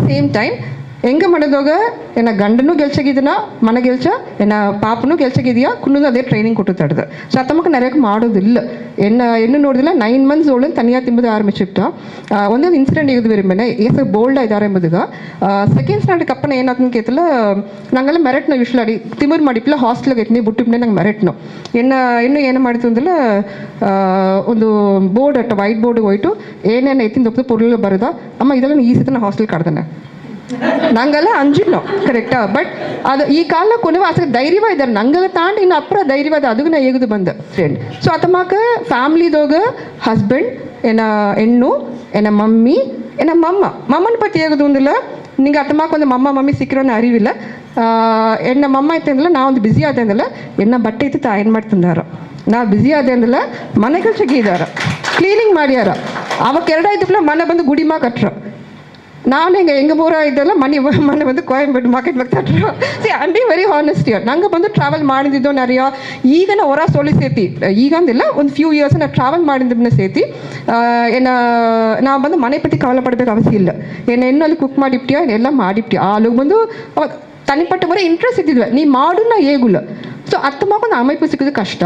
same time ಹೆಂಗ ಮಾಡಿದಾಗ ಏನ ಗಂಡನೂ ಗೆಲ್ಸಾಗಿದ್ದೀನ ಮನೆ ಗೆಲ್ಸ ಏನ ಪಾಪನೂ ಗೆಲ್ಸಾಗಿದೆಯಾ ಕುನ್ನೂ ಅದೇ ಟ್ರೈನಿಂಗ್ ಕೊಟ್ಟು ತಡ್ದು ಸೊ ಅತ್ತಮಕ್ಕೆ நிறைய ಮಾಡೋದಿಲ್ಲ என்ன ನೋಡಿದಿಲ್ಲ 9 months ஓld தனியாக திம்பது ஆரம்பிச்சுட்டா ಒಂದು ಇನ್ಸಿಡೆಂಟ್ ಇದು ವಿರುಂಬನೆ ಏಸ ಬೋಲ್ಡ್ ಆಯ್ತು ಆರಂಭದಾಗ ಸೆಕೆಂಡ್ ಸ್ಟ್ಯಾಂಡರ್ಡ್ ಅಪ್ಪನ ಏನಾದ್ರು ಕೇತಲ್ಲ ನಂಗೆಲ್ಲ ಮೆರೆಟ್ನ ಯೂಶ್ವಲಿ ತಿಮರ್ ಮಾಡಿಪ್ಲ ಹಾಸ್ಟೆಲ್ಗೆ ಎತ್ನಿ ಬಿಟ್ಟಿಪ್ನೆ ನಂಗೆ ಮೆರೆಟ್ನು ಇನ್ನು ಏನು ಮಾಡಿತು ಅಂದಿಲ್ಲ ಒಂದು ಬೋರ್ಡ್ ಅಟ್ಟ ವೈಟ್ ಬೋರ್ಡ್ ಹೋಯ್ತು ಏನೇನು ಎತ್ತಿಂದ ಒಪ್ಪದು ಪೊರ್ಲು ಬರೋದ ಅಮ್ಮ ಇದೆಲ್ಲ ಈ ಸತಿ ನಾ ಹಾಸ್ಟೆಲ್ ಕಡ್ದಾನೆ ನಂಗೆಲ್ಲ ಅಂಜಿಡ್ನು ಕರೆಕ್ಟಾ ಬಟ್ ಅದು ಈ ಕಾಲ ಕೊನೆವ ಅಸಲು ಧೈರ್ಯವ ಇದ್ದಾರೆ ನಂಗೆಲ್ಲ ತಾಂಡು ಇನ್ನು ಅಪ್ಪರ ಧೈರ್ಯವಾದ ಅದಕ್ಕೆ ನಾ ಹೇಗುದು ಬಂದ ಸೊ ಅತ್ತಮಾಕ ಫ್ಯಾಮಿಲಿದಾಗ ಹಸ್ಬೆಂಡ್ ಏನ ಹೆಣ್ಣು ಏನ ಮಮ್ಮಿ ಏನ ಮಮ್ಮನ ಪತಿ ಹೇಗುದು ಒಂದಿಲ್ಲ ನಿಂಗೆ ಅತ್ತಮಾಕ ಒಂದು ಮಮ್ಮಿ ಸಿಕ್ಕಿರೋನ ಅರಿವಿಲ್ಲ ಎನ್ನ ಮಮ್ಮ ಐತೆ ಅಂದಿಲ್ಲ ನಾ ಒಂದು ಬ್ಯುಸಿ ಆದೆ ಅಂದಿಲ್ಲ ಎನ್ನ ಬಟ್ಟೆ ಐತಿ ತಾಯನ್ ಮಾಡ್ತಿದ್ದಾರ ನಾ ಬ್ಯುಸಿ ಆದೆ ಅಂದಿಲ್ಲ ಮನೆ ಕೆಲ್ಸಕ್ಕೆ ಇದ್ದಾರ ಕ್ಲೀನಿಂಗ್ ಮಾಡ್ಯಾರ ಅವಕ್ಕೆ ಎರಡಾಯ್ತಪ್ಲ ಮನೆ ಬಂದು ಗುಡಿಮಾ ಕಟ್ರ ನಾನು எங்கள் போகிற இதெல்லாம் மணி வந்து கோயம்பேடு மார்க்கெட் தட்டுறோம் see I be very honest year ನಂಗೆ ಬಂದು ಟ್ರಾವೆಲ್ ಮಾಡಿದ್ದು நிறையா ಈಗ ನಾ ಹೊರ ಸೊಳ್ಳಿ ಸೇತಿ ಈಗ ಅಂದಿಲ್ಲ ಒಂದು ಫ್ಯೂ ಇಯರ್ಸ್ ನಾ ಟ್ರಾವೆಲ್ ಮಾಡಿದ್ದನ್ನ ಸೇತಿ ನಾ ಬಂದು ಮನೆ ಪಟ್ಟಿ ಕವಲ ಪಡಬೇಕು ಅವಶ್ಯ ಇಲ್ಲ ಏನು ಅಲ್ಲಿ ಕುಕ್ ಮಾಡಿಬಿಟ್ಟಿಯಾ ಎಲ್ಲ ಮಾಡಿಬಿಟ್ಟಿಯಾ ಆಲೂ ಬಂದು ತನಿಪಟ್ಟ ಬರೋ ಇಂಟ್ರೆಸ್ಟ್ ಇದ್ದಿದ್ವಿ ನೀ ಮಾಡು ನಾ ಹೇಗುಲ್ಲ ಸೊ ಅತ್ತ ಮಾಕೊಂಡು அமைப்பு ಸಿಕ್ಕಿದ್ದು ಕಷ್ಟ